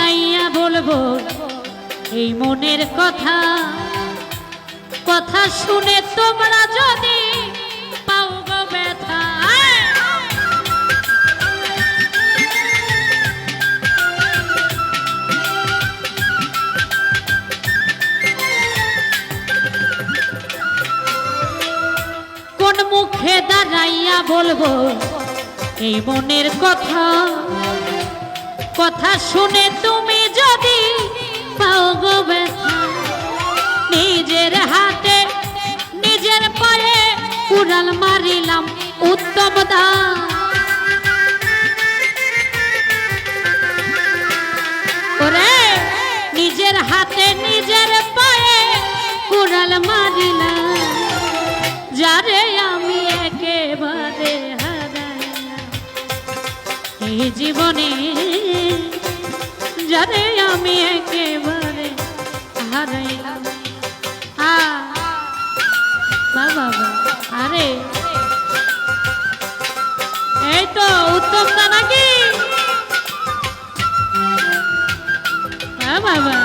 দাঁড়াইয়া বলবো এই মনের কথা, কথা শুনে তোমরা যদি পাও গো ব্যথা। কোন মুখে দাঁড়াইয়া বলবো এই মনের কথা, কথা শুনে তুমি যদি পাও গো ব্যথা। নিজের হাতে নিজের পায়ে কুড়াল মারিলাম উত্তম দান, ওরে নিজের হাতে নিজের পায়ে কুড়াল মারিলাম, যারে আমি একেবারে হারাইলাম এই জীবনে, যারে আমি একেবারে হারাইলাম। বাবা আরে এই তো উত্তম দা নাকি? হ্যাঁ বাবা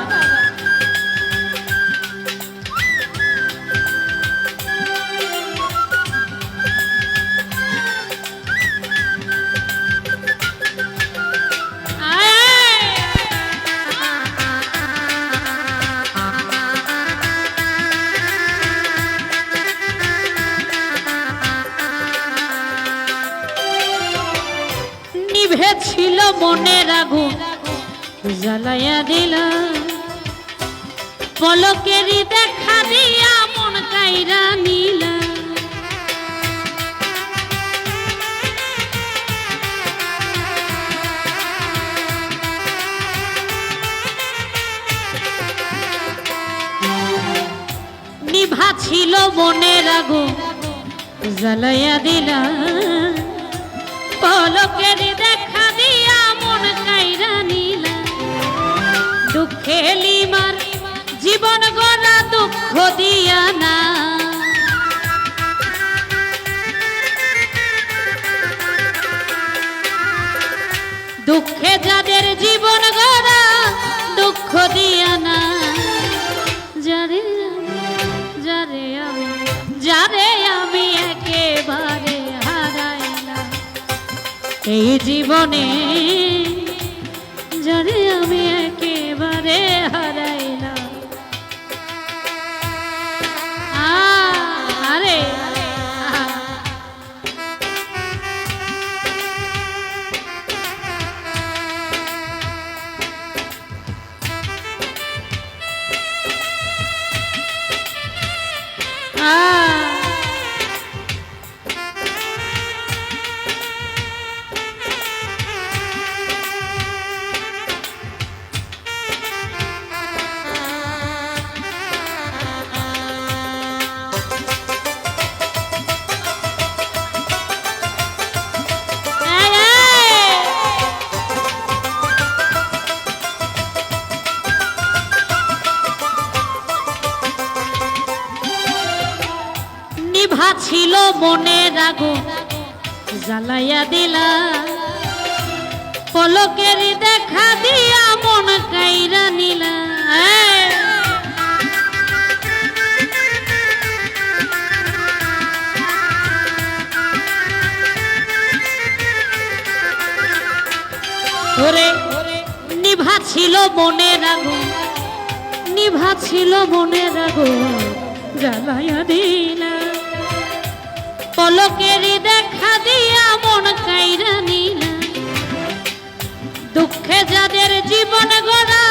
ছিল মনের আগুন জ্বালাইয়া দিলা, পলকেরই দেখা দিয়া মন কাইরা নিলা। নিভা ছিল মনের আগুন জ্বালাইয়া দিলা, পলকেরই দেখা দিয়া মন কাইরা নিলা। দুঃখে লিমার জীবন গড়া দুঃখ দিয়া না, দুঃখে যাদের জীবন গড়া দুঃখ দিয়া না। যারে যারে আমি যারে আমি একেবারে হারাইলাম এই জীবনে, যারে আমি একেবারে হারাইলাম। আরে নিভা ছিল মনের আগুন জ্বালাইয়া দিলা, পলকেরই দেখা দিয়া মন কাইরা নিলা। ওরে নিভা ছিল মনের আগুন, নিভা ছিল মনের আগুন জ্বালাইয়া দিলা, পলকেরই দেখা দিয়া মন কাইরা নিলা। দুঃখে যাদের জীবন গড়া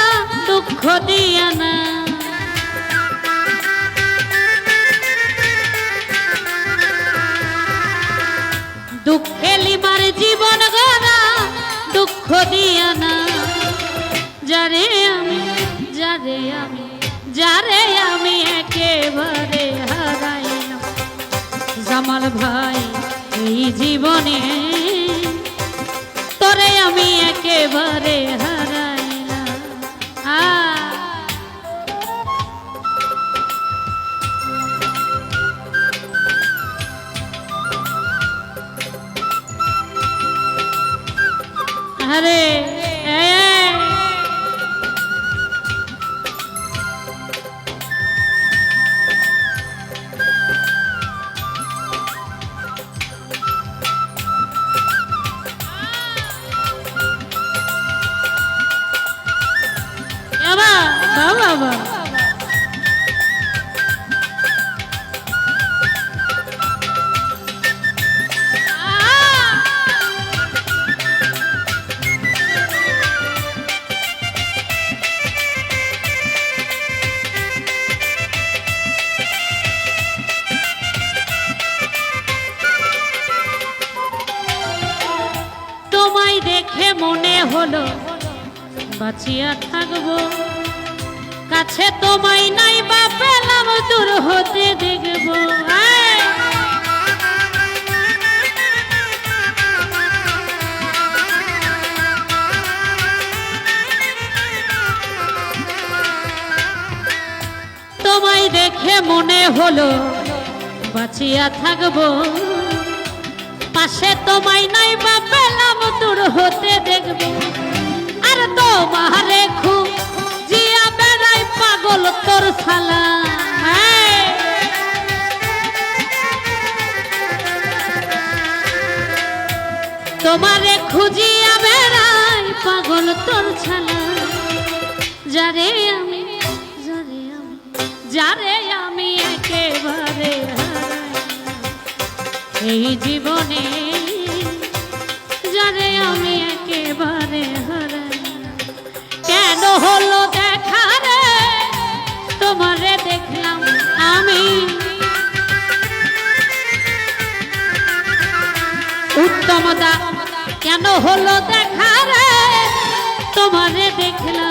দুঃখ দিয়া না, দুঃখে লিমার জীবন গড়া দুঃখ দিয়া না। যারে আমি যারে আমি যারে আমি একেবারে হারাইলাম জামাল ভাই এই জীবনে, তোরে আমি একেবারে হারাইলাম। আরে বাবা তোমায় দেখে মনে হলো বাঁচিয়া থাকবো, কাছে তোমায় নাই বা পেলাম দূর হতে দেখবো। তোমায় দেখে মনে হলো বাঁচিয়া থাকবো, পাশে তোমায় নাই বা পেলাম দূর হতে দেখবো। আর তোমারে খুঁজিয়া বেড়াই পাগল তোর শালা, তোমারে খুঁজিয়া বেড়াই পাগল তোর শালা। যারে আমি যারে আমি একেবারে এই জীবনে, যারে আমি একেবারে হারাই। কেন হলো দেখা রে তোমারে দেখলাম আমি, উত্তম দা কেন হলো দেখা রে তোমারে দেখলাম